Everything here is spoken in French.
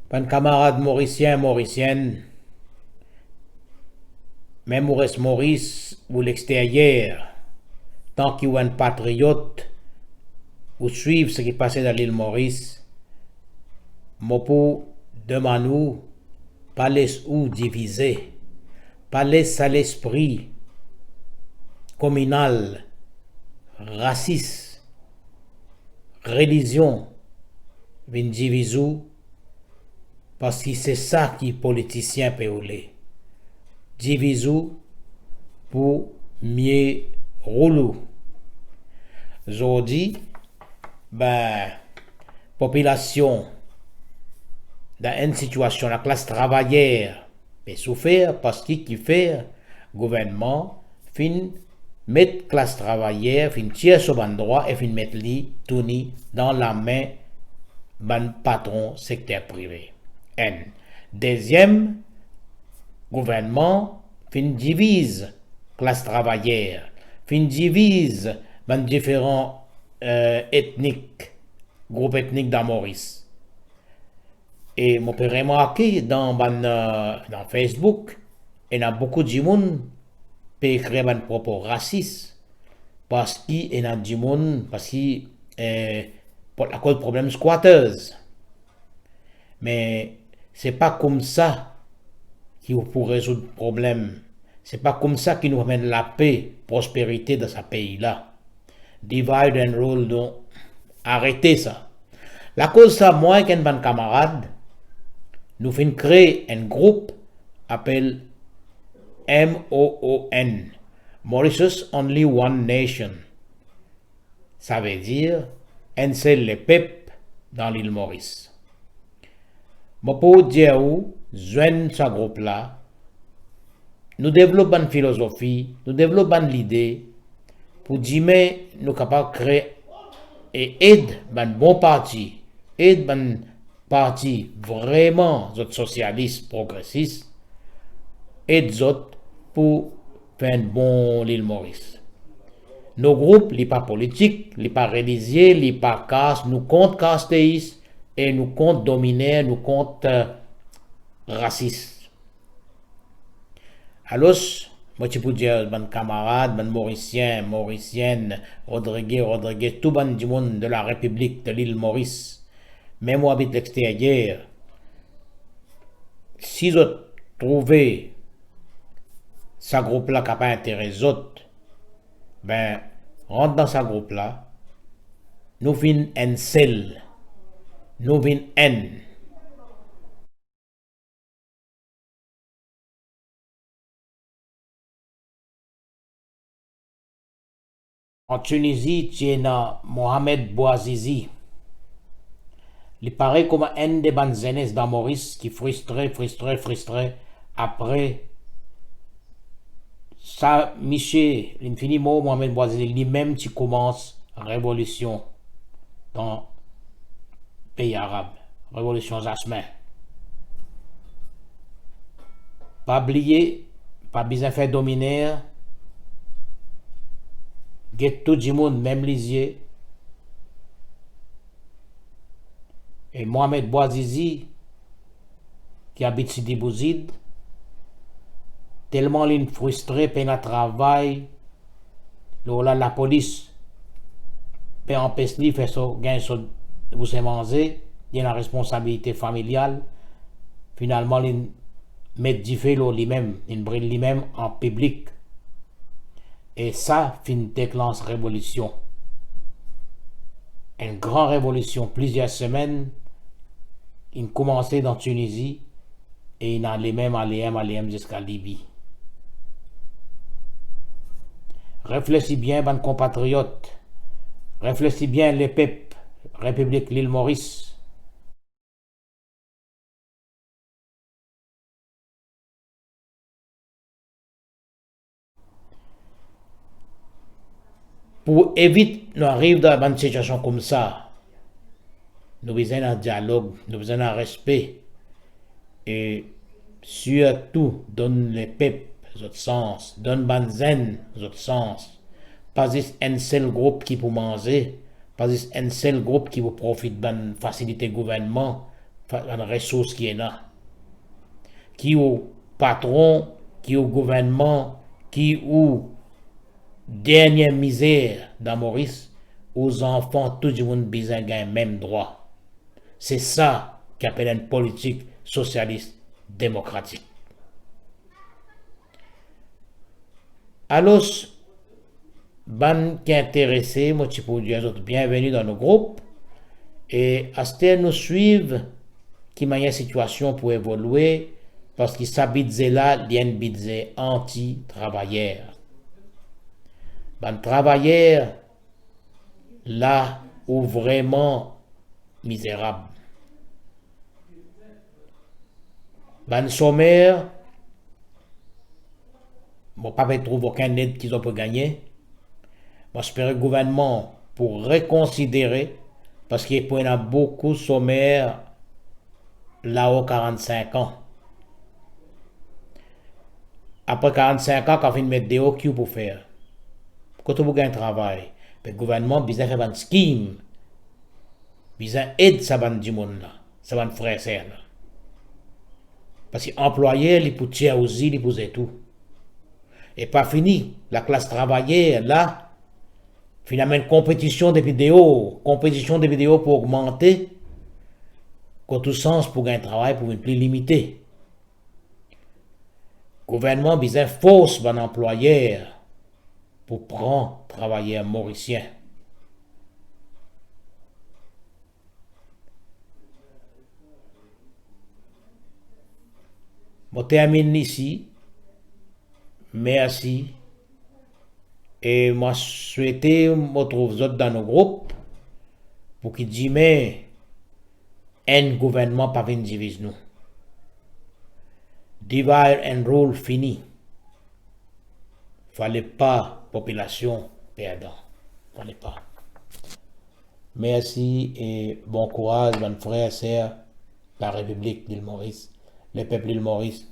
Pan camarade mauricien, mauricienne, même Maurice ou l'extérieur, tant qu'il y a un patriote, ou suivre ce qui passait dans l'île Maurice, Mopo demande pas les ou diviser, pas les à l'esprit communal, raciste, religion, vin diviser, parce que c'est ça qui politicien peut rouler. Diviser pour mieux rouler. Aujourd'hui, population dans une situation, la classe travaillère peut souffrir parce qu'il fait gouvernement fin mettre classe travaillère, fin tirer sur bon droit et fin mettre li tourner dans la main ban patron secteur privé. N. Deuxième, gouvernement fin divise classe travaillère, fin divise ban différents ethniques, groupes ethniques dans Maurice. Et on peut remarquer dans Facebook, il y a beaucoup de monde qui écrire un propos raciste parce qu'il y a du monde, parce qu'il à cause de problèmes squatters. Mais c'est pas comme ça qu'il faut résoudre le problème. C'est pas comme ça qu'il nous amène la paix, prospérité dans ce pays-là. Divide and rule, donc arrêtez ça. La cause ça, moi, qu'un bon camarade, nous finissons créer un groupe appelé MOON, Mauritius Only One Nation. Ça veut dire un seul le peuple dans l'île Maurice. Je peux dire où, joindre ce groupe-là, nous développons une philosophie, nous développons l'idée pour dire que nous sommes capables de créer et aider un bon parti, aider un parti vraiment socialiste, progressiste, et d'autres pour faire un bon l'île Maurice. Nos groupes, les pas politiques, les pas religieux, les pas casse, nous comptent castéistes et nous comptent dominés, nous comptent racistes. Alors, moi je peux dire, mon camarade, mon mauricien, mauricienne, Rodriguez, tout le monde de la République de l'île Maurice, même moi habite l'extérieur, si vous trouvez ce groupe-là qui n'a pas intérêt aux autres, ben, rentre dans ce groupe-là, nous venons un seul, nous venons un. En Tunisie, tu as Mohamed Bouazizi. Il paraît comme un des bandes jeunesses dans Maurice qui frustrait après ça, Michel, l'infiniment Mohamed Bouazizi lui-même qui commence révolution dans le pays arabe, révolution Jasmin. Pas oublier, pas besoin de faire dominer, get tout le monde, même les yeux. Et Mohamed Bouazizi, qui habite Sidi Bouzid, tellement il est frustré, peine à travail, la police peut empêcher de faire ça, gain ça, vous savez manger, il y a la responsabilité familiale, finalement il met du feu lui-même, il brûle lui-même en public. Et ça, fin déclenche révolution. Une grande révolution, plusieurs semaines, il commençait dans Tunisie et il allait même jusqu'à Libye. Réfléchis bien, ban compatriotes. Réfléchis bien, les peuples. République l'île Maurice. Pour éviter nous arrive dans une situation comme ça, nous besoin d'un dialogue, nous besoin d'un respect. Et surtout, donne les peuples autre sens, donne banzen autre sens. Pas juste un seul groupe qui peut manger, pas juste un seul groupe qui vous profite de facilité gouvernement, une ressource qui est là, qui au patron, qui au gouvernement, qui au dernière misère dans Maurice, aux enfants, tout le monde besoin de même droit. C'est ça qu'appelle une politique socialiste démocratique. Alors, ban qui est intéressé, moi tu peux dire bienvenue dans nos groupes et à ce nous suivre qui manière situation pour évoluer parce qu'il s'habite là, il y a une budget anti-travailleur. Ban travailleur là où vraiment misérable. Ban sommaire, bon, pas trouver aucun aide qu'ils ont pu gagner. Moi, j'espère le gouvernement pour reconsidérer, parce qu'il y a beaucoup de sommaires là-haut 45 ans. Après 45 ans, quand on finit de mettre des hauts, qui pour faire? Quand on gagne un travail, le gouvernement a besoin de faire une scheme, besoin d'aide ça va du monde là, ça va frère et sœur là. Parce que l'employé, il peut tirer aussi, il peut tout. Et pas fini, la classe travaillée là, finalement une compétition de vidéos pour augmenter, qu'au tout sens pour gagner un travail pour une plus limité. Le gouvernement a besoin de force d'un employeur pour prendre travailleurs mauriciens. Je termine ici. Merci. Et moi, souhaite me retrouver dans nos groupes pour qu'ils disent, mais un gouvernement pas venir diviser nous. Divide and rule fini. Fallait pas population perdant. Fallait pas. Merci et bon courage, mon frère et sœur, la République d'Île Maurice, le peuple d'Île Maurice,